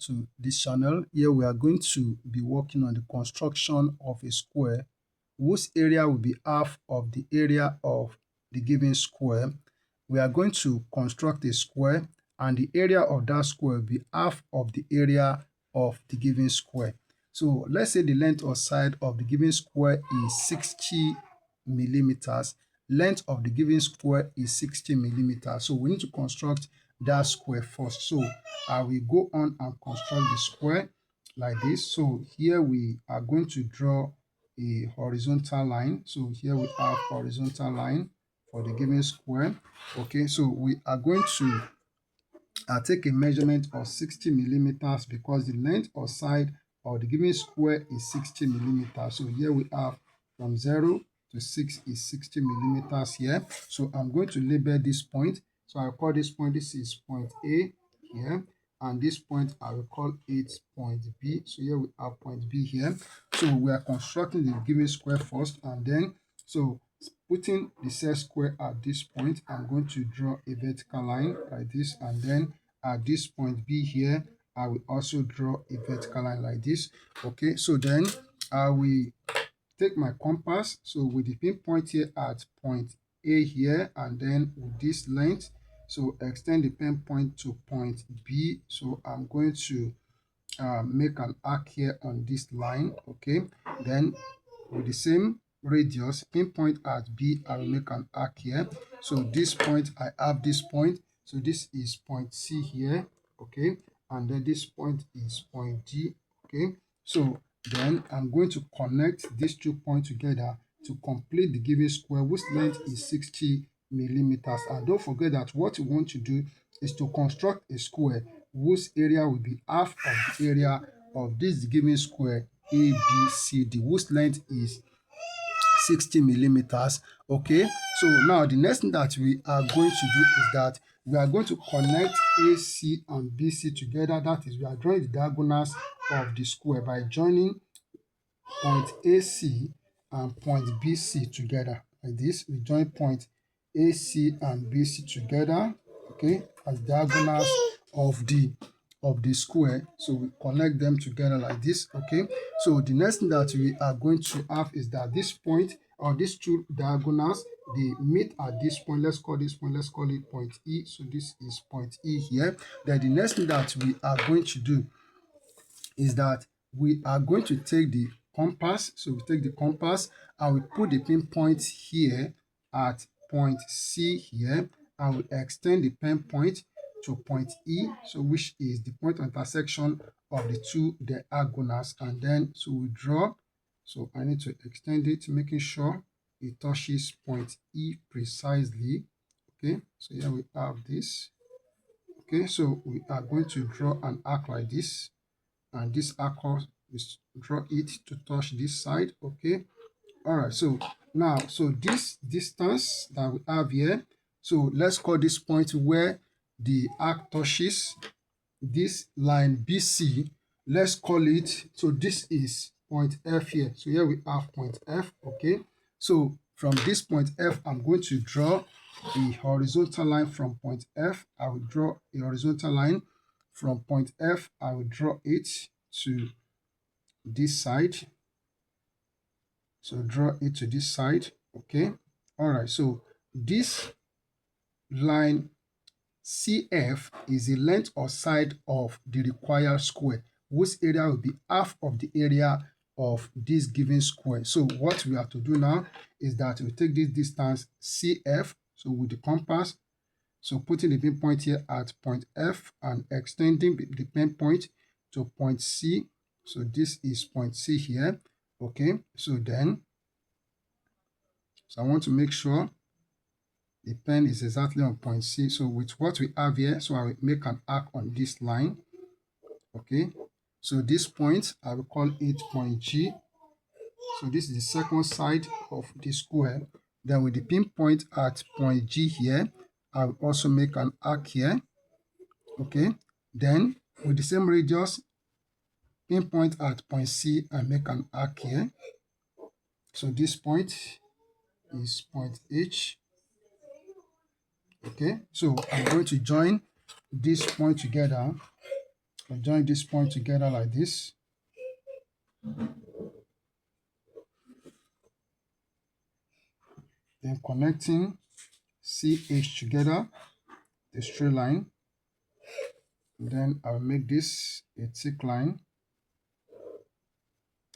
to this channel. Here we are going to be working on the construction of a square whose area will be half of the area of the given square. We are going to construct a square and the area of that square will be half of the area of the given square. So let's say the length or side of the given square is 60 millimeters. Length of the given square is 60 millimeters. So we need to construct that square first. So I will go on and construct the square like this. So here we are going to draw a horizontal line. So here we have horizontal line for the given square. Okay, so we are going to take a measurement of 60 millimeters because the length or side of the given square is 60 millimeters. So here we have from 0 to 6 is 60 millimeters here. So I'm going to label this point. So I'll call this point, this is point A here. And this point I will call it point B. So here we have point B here. So we are constructing the given square first, and then so putting the set square at this point, I'm going to draw a vertical line like this, and then at this point B here, I will also draw a vertical line like this. Okay, so then I will take my compass. So with the pinpoint here at point A here, and then with this length, so extend the pinpoint to point B. So I'm going to make an arc here on this line. Okay, then with the same radius, pinpoint at B, I will make an arc here. So this point, I have this point. So this is point C here. Okay, and then this point is point D. Okay, so then I'm going to connect these 2 points together to complete the given square whose length is 60 millimeters. And don't forget that what you want to do is to construct a square whose area will be half of the area of this given square ABCD, whose length is 60 millimeters. Okay, so now the next thing that we are going to do is that we are going to connect AC and BC together. That is, we are drawing the diagonals of the square by joining point AC and point BC together like this. We join point AC and BC together, okay, as diagonals of the square. So we connect them together like this. Okay, so the next thing that we are going to have is that this point or these 2 diagonals, they meet at this point. Let's call this point, let's call it point E. So this is point E here. Then the next thing that we are going to do is that we are going to take the compass. So we take the compass and we put the pinpoint here at point C here, and we extend the pinpoint to point E, so which is the point of intersection of the 2 diagonals. And then so we draw. So I need to extend it, making sure it touches point E precisely. Okay, so here we have this. Okay, so we are going to draw an arc like this, and this arc is draw it to touch this side. Okay, all right, so now so this distance that we have here, so let's call this point where the arc touches this line BC, let's call it, so this is point F here. So here we have point F. Okay, so from this point F, I'm going to draw a horizontal line from point F. I will draw a horizontal line from point F. I will draw it to this side. So draw it to this side. Okay, all right, so this line CF is the length or side of the required square, whose area will be half of the area of this given square. So what we have to do now is that we take this distance CF, so with the compass, so putting the pinpoint here at point F and extending the pinpoint to point C. So this is point C here. Okay, so then, so I want to make sure the pen is exactly on point C. So with what we have here, so I will make an arc on this line. Okay, so this point, I will call it point G. So this is the second side of the square. Then with the pinpoint at point G here, I will also make an arc here. Okay, then with the same radius, pinpoint at point C and make an arc here. So this point is point H. Okay, so I'm going to join this point together So join this point together like this. Then connecting CH together, the straight line. Then I'll make this a thick line.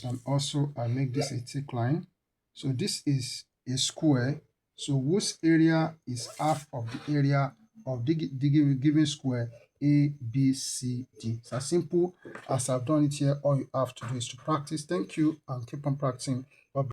And also I make this a thick line. So this is a square. So whose area is half of the area of the given square A, B, C, D. It's as simple as I've done it here. All you have to do is to practice. Thank you and keep on practicing.